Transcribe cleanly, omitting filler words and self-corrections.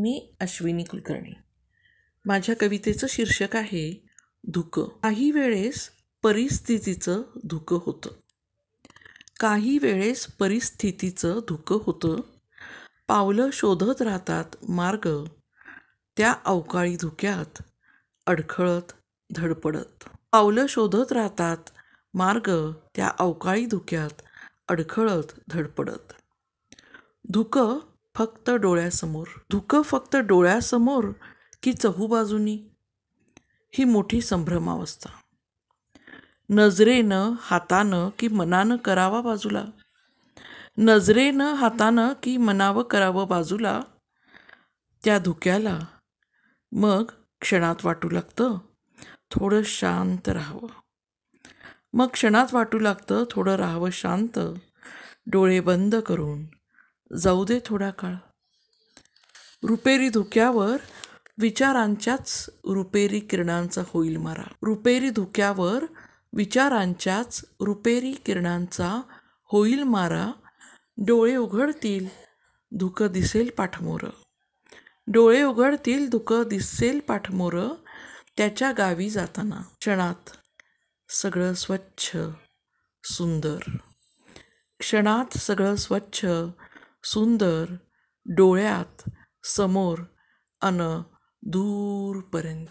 मी अश्विनी कुलकर्णी. माझ्या कवितेचं शीर्षक आहे धुकं. काही वेळेस परिस्थितीचं धुकं होतं. काही वेळेस परिस्थितीचं धुकं होतं. पावलं शोधत राहतात मार्ग, त्या अवकाळी धुक्यात अडखळत धडपडत. पावलं शोधत राहतात मार्ग, त्या अवकाळी धुक्यात अडखळत धडपडत. धुकं फक्त डोळ्यासमोर. धुकं फक्त डोळ्यासमोर की चहूबाजूनी, ही मोठी संभ्रमावस्था. नजरेनं, हातानं की मनानं करावा बाजूला. नजरेनं, हातानं की मनावं करावं बाजूला. त्या धुक्याला मग क्षणात वाटू लागतं थोडं शांत राहावं. मग क्षणात वाटू लागतं थोडं राहावं शांत. डोळे बंद करून जाऊ दे थोडा काळ. रुपेरी धुक्यावर विचारांच्याच रुपेरी किरणांचा होईल मारा. रुपेरी धुक्यावर विचारांच्याच रुपेरी किरणांचा होईल मारा. डोळे उघडतील धुकं दिसेल पाठमोर. डोळे उघडतील धुकं दिसेल पाठमोर. त्याच्या गावी जाताना क्षणात सगळं स्वच्छ सुंदर. क्षणात सगळं स्वच्छ सुंदर डोळ्यात समोर अन दूरपर्यंत.